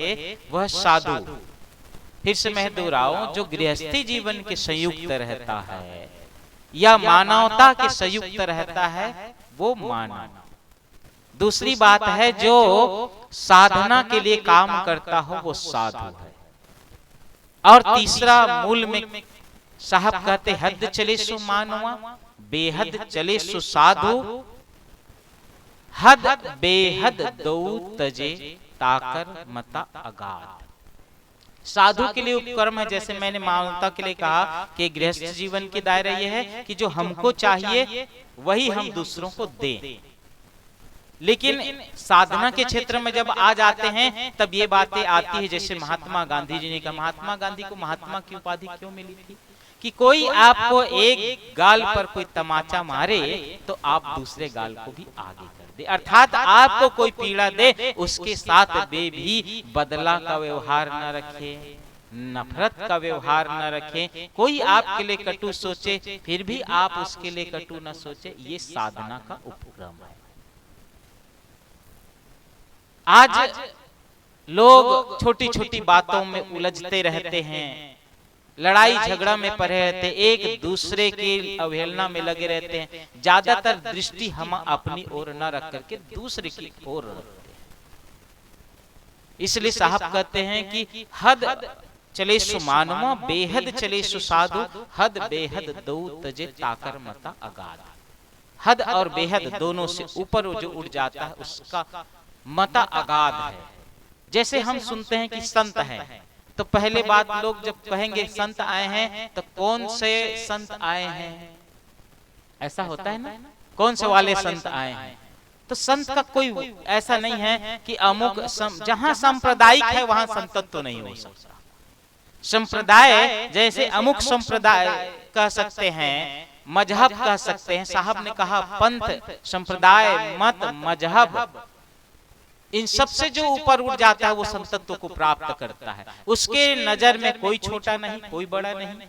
बढ़े वह साधु। फिर से मैं दोहराऊं, जो गृहस्थी जीवन के संयुक्त रहता है या मानवता के संयुक्त रहता है वो मानव। दूसरी बात है जो साधना के लिए काम करता हो वो साधु है। और तीसरा मूल में साहब कहते हद चले सो मानवा, बेहद चले सो साधु, हद बेहद दो तजे ताकर मता अगाध। साधु के लिए उपक्रम है, जैसे मैंने मानवता के लिए कहा कि गृहस्थ जीवन के दायरे यह है कि जो हमको चाहिए वही हम दूसरों को दें। लेकिन साधना के क्षेत्र में जब आ जाते हैं तब ये बातें आती है, जैसे महात्मा गांधी जी ने कहा। महात्मा गांधी को महात्मा की उपाधि क्यों मिली थी? कि कोई आपको एक गाल पर कोई तमाचा मारे तो आप दूसरे गाल को भी आगे कर दे, अर्थात आपको कोई पीड़ा दे उसके साथ वे भी बदला का व्यवहार न रखे, नफरत का व्यवहार न रखे। कोई आपके लिए कटु सोचे फिर भी आप उसके लिए कटु न सोचे, ये साधना का उपक्रम है। आज लोग छोटी छोटी बातों में उलझते रहते हैं, लड़ाई झगड़ा में पड़े रहते, एक दूसरे की अवहेलना में लगे रहते हैं। ज्यादातर दृष्टि हम अपनी ओर न रख करके दूसरे की ओर रखते हैं। इसलिए साहब कहते हैं कि हद चले सु मानवा, बेहद चले सु साधु, हद बेहद दो तजे ताकर मता अगाध। हद और बेहद दोनों से ऊपर जो उड़ जाता है उसका मता अगाध है। जैसे हम सुनते हैं कि संत है, तो पहले बात लोग जब कहेंगे संत आए हैं तो कौन से संत आए हैं, ऐसा होता है ना, कौन से वाले संत आए हैं। तो संत का कोई ऐसा नहीं है कि अमुक जहां सांप्रदायिक है वहां संतत्व तो नहीं हो सकता। संप्रदाय जैसे अमुक संप्रदाय कह सकते हैं, मजहब कह सकते हैं। साहब ने कहा पंथ, संप्रदाय, मत, मजहब, इन सब से जो ऊपर उठ जाता है वो संतत्व को प्राप्त करता है। उसके नजर में कोई छोटा नहीं, कोई बड़ा नहीं।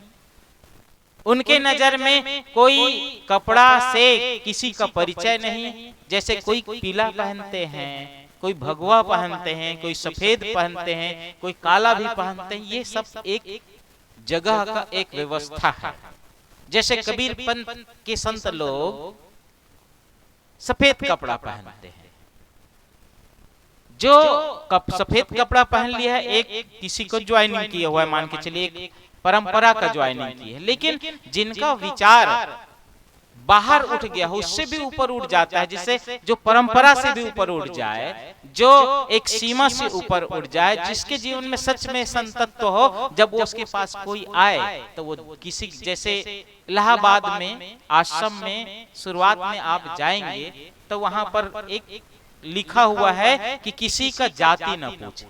उनके नजर में कोई कपड़ा से किसी का परिचय नहीं। जैसे कोई पीला पहनते हैं, कोई भगवा पहनते हैं, कोई सफेद पहनते हैं, कोई काला भी पहनते हैं, ये सब एक जगह का एक व्यवस्था है। जैसे कबीर पंथ के संत लोग सफेद कपड़ा पहनते हैं। जो सफेद कपड़ा पहन लिया है, एक किसी को ज्वाइनिंग किया हुआ है, मान के चलिए एक परंपरा का ज्वाइनिंग की है। लेकिन जिनका विचार बाहर उठ गया हो, उससे भी ऊपर उठ जाता है, जिससे जो परंपरा से भी ऊपर उठ जाए, जो एक सीमा से ऊपर उठ जाए, जिसके जीवन में सच में संतत्व हो, जब वो उसके पास कोई आए तो वो किसी, जैसे इलाहाबाद में आश्रम में शुरुआत में आप जाएंगे तो वहां पर एक लिखा हुआ है कि किसी का जाति न पूछें,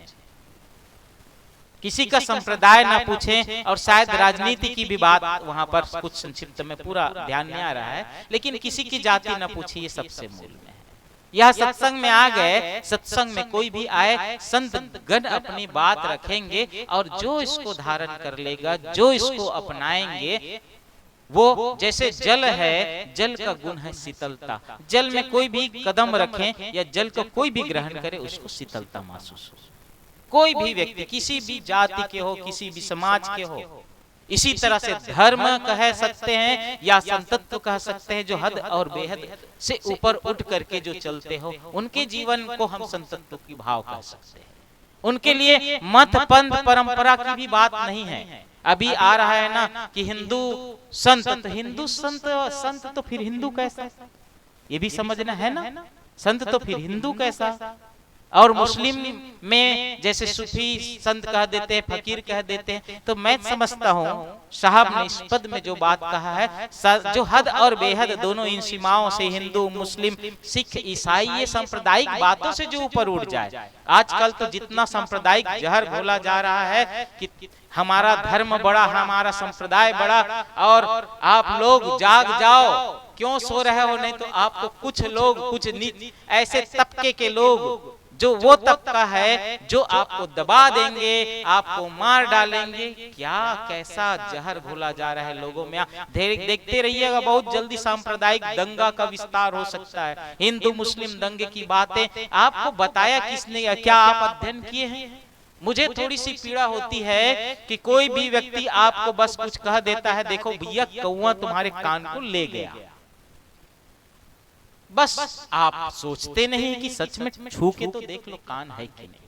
किसी का संप्रदाय न पूछें, और शायद राजनीति की भी बात वहां पर कुछ संक्षिप्त में, पूरा ध्यान नहीं आ रहा है, लेकिन किसी की जाति न पूछे, ये सबसे मूल में है। यह सत्संग में आ गए, सत्संग में कोई भी आए, संत गण अपनी बात रखेंगे और जो इसको धारण कर लेगा, जो इसको अपनाएंगे, वो जैसे जल है, जल का गुण है शीतलता। जल में कोई भी कदम रखें या जल को कोई भी ग्रहण करे उसको शीतलता महसूस हो। कोई भी व्यक्ति किसी भी जाति के हो, किसी भी समाज के हो। इसी तरह से धर्म कह सकते हैं या संतत्व कह सकते हैं, जो हद और बेहद से ऊपर उठ करके जो चलते हो, उनके जीवन को हम संतत्व की भाव कह सकते हैं। उनके लिए मत, पंथ, परंपरा की भी बात नहीं है। अभी आ रहा है ना कि हिंदू संत, तो हिंदू संत तो फिर हिंदू कैसा, ये भी समझना है ना। संत तो फिर हिंदू कैसा। और मुस्लिम में जैसे सूफी संत कह देते हैं, फकीर कह देते हैं। तो मैं समझता हूँ साहब ने इस पद में जो बात कहा है, जो हद और बेहद दोनों इन सीमाओं से, हिंदू, मुस्लिम, सिख, ईसाई, ये सांप्रदायिक बातों से जो ऊपर उठ जाए। आजकल तो जितना सांप्रदायिक जहर घोला जा रहा है कि हमारा धर्म बड़ा, हमारा संप्रदाय बड़ा, और आप लोग जाग जाओ, क्यों सो रहे हो, नहीं तो आपको कुछ लोग, कुछ ऐसे तबके के लोग, जो वो तबका है जो आपको दबा देंगे, आपको मार डालेंगे। क्या कैसा जहर घोला जा रहा है लोगों में। देखते रहिएगा, बहुत जल्दी सांप्रदायिक दंगा का विस्तार हो सकता है। हिंदू मुस्लिम दंगे की बातें आपको बताया किसने, क्या आप अध्ययन किए हैं? मुझे थोड़ी सी पीड़ा होती है कि कोई भी व्यक्ति आपको बस कुछ कह देता है, देखो भैया कौवा तुम्हारे कान को ले गया, बस आप सोचते नहीं कि सच में छू के तो देख लो कान है कि नहीं।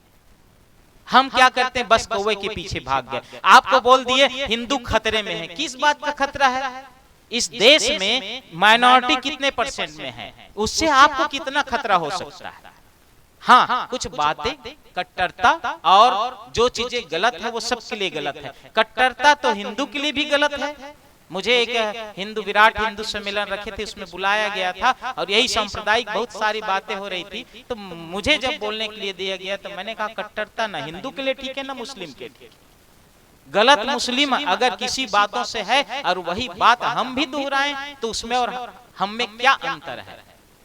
हम क्या करते हैं, बस कौवे के पीछे भाग गए। आपको बोल दिए हिंदू खतरे में है, किस बात का खतरा है? इस देश में माइनॉरिटी कितने परसेंट में है, उससे आपको कितना खतरा हो सकता है? हाँ, कुछ बातें कट्टरता और जो चीजें गलत है वो सबके लिए गलत है। कट्टरता तो हिंदू के लिए भी गलत है। मुझे एक हिंदू विराट हिंदू सम्मेलन रखे थे, उसमें बुलाया गया था और यही सांप्रदायिक बहुत सारी बातें हो रही थी। तो मुझे जब बोलने के लिए दिया गया तो मैंने कहा कट्टरता ना हिंदू के लिए ठीक है ना मुस्लिम के लिए। गलत मुस्लिम अगर किसी बातों से है और वही बात हम भी दोहराएं तो उसमें और हम में क्या अंतर है?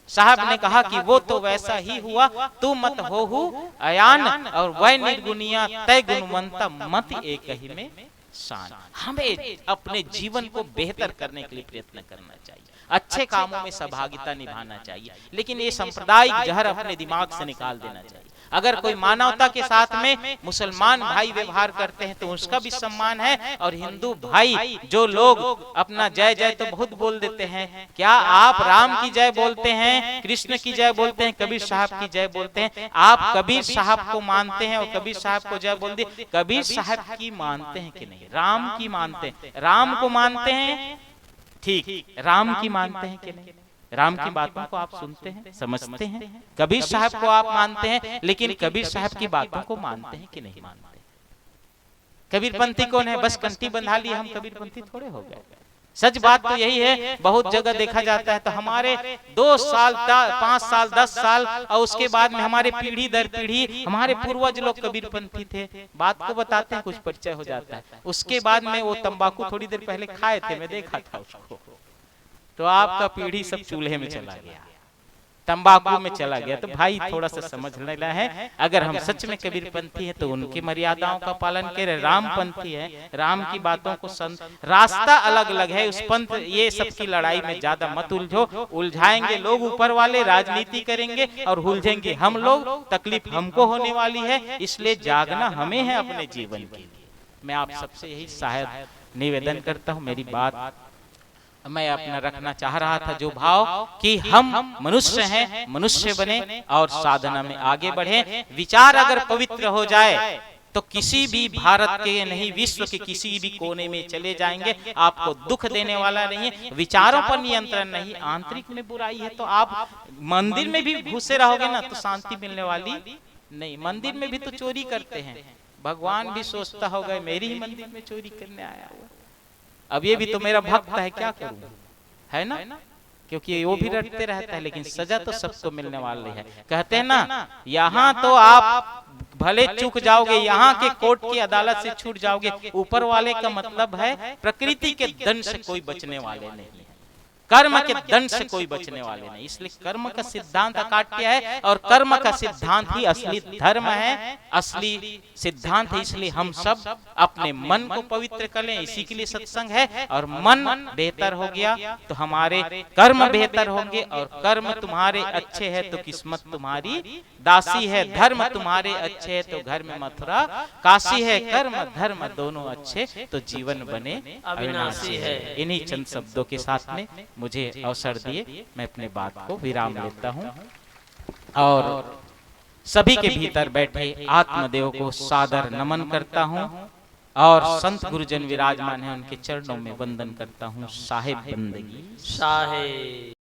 साहब ने कहा कि वो तो वैसा ही हुआ, तू मत होहु अयान और वह निर्गुनिया तय गुणवंता मत एक ही में शान। हमें अपने जीवन को बेहतर करने के लिए प्रयत्न करना चाहिए, अच्छे कामों में सहभागिता निभाना चाहिए, लेकिन ये सांप्रदायिक जहर अपने दिमाग से निकाल देना चाहिए। अगर कोई मानवता के साथ में मुसलमान भाई व्यवहार करते हैं तो उसका भी सम्मान है, और हिंदू भाई जो लोग अपना जय जय तो बहुत बोल देते हैं, क्या आप राम की जय बोलते हैं, कृष्ण की जय बोलते हैं, कबीर साहब की जय बोलते हैं? आप कबीर साहब को मानते हैं और कबीर साहब को जय बोल दी, कबीर साहब की मानते हैं कि नहीं? राम की मानते हैं, राम को मानते हैं, ठीक, राम की मानते हैं कि नहीं? राम की बातों को आप सुनते हैं, समझते हैं? कबीर साहब को आप मानते हैं, लेकिन कबीर साहब की बातों को मानते हैं कि नहीं मानते? कबीरपंथी कौन है? बस कंठी बंधा लिए हम कबीरपंथी थोड़े हो गए। सच बात तो यही है, बहुत जगह देखा जाता है तो हमारे 2 साल 5 साल 10 साल और उसके बाद में हमारे पीढ़ी दर पीढ़ी हमारे पूर्वज लोग कबीरपंथी थे। बात को बताते हैं, कुछ परिचय हो जाता है, उसके बाद में वो तंबाकू थोड़ी देर पहले खाए थे, मैं देखा था उसको, तो आपका पीढ़ी सब चूल्हे में चला गया, तंबाकू में चला गया। तो भाई थोड़ा सा समझ लेना है, अगर हम सच में कबीरपंथी हैं तो उनकी मर्यादाओं का पालन करें। रामपंथी है, राम की बातों को रास्ता अलग अलग है, उस पंथ ये सबकी लड़ाई में ज्यादा मत उलझो। उलझाएंगे लोग ऊपर वाले, राजनीति करेंगे और उलझेंगे हम लोग, तकलीफ हमको होने वाली है। इसलिए जागना हमें है अपने जीवन के लिए। मैं आप सबसे यही शायद निवेदन करता हूँ। मेरी बात मैं अपना रखना चाह रहा था जो भाव कि हम मनुष्य हैं, मनुष्य बने और साधना में आगे बढ़े। विचार अगर पवित्र हो जाए तो किसी भी भारत के नहीं, विश्व के किसी भी कोने में चले जाएंगे, आपको दुख देने वाला नहीं है। विचारों पर नियंत्रण नहीं, आंतरिक में बुराई है तो आप मंदिर में भी घुसे रहोगे ना तो शांति मिलने वाली नहीं। मंदिर में भी तो चोरी करते हैं, भगवान भी सोचता होगा मेरी ही मंदिर में चोरी करने आया हुआ, अब ये भी तो मेरा भक्त है, क्या करूं, है ना? क्योंकि वो भी रटते रहता है, लेकिन सजा तो सबको मिलने वाली है। कहते हैं ना, यहाँ तो आप भले चूक जाओगे, यहाँ के कोर्ट की अदालत से छूट जाओगे, ऊपर वाले का मतलब है प्रकृति के दंड से कोई बचने वाले नहीं है, कर्म के दंड से कोई बचने वाले नहीं। इसलिए कर्म का सिद्धांत अकाट्य है और कर्म का सिद्धांत ही असली धर्म है, असली सिद्धांत है। इसलिए हम सब अपने मन को पवित्र कर लें, इसी के लिए सत्संग है। और मन बेहतर हो गया तो हमारे कर्म बेहतर होंगे, और कर्म तुम्हारे अच्छे है तो किस्मत तुम्हारी दासी है, धर्म तुम्हारे अच्छे है तो घर में मथुरा काशी है, कर्म धर्म दोनों अच्छे तो जीवन बने अविनाशी है। इन्हीं चंद शब्दों के साथ में मुझे अवसर दिए, मैं अपने बात को विराम लेता हूं और सभी के भीतर बैठे आत्मदेव को सादर नमन करता हूं और संत गुरुजन विराजमान हैं, उनके चरणों में वंदन करता हूं। साहेब बंदगी साहेब।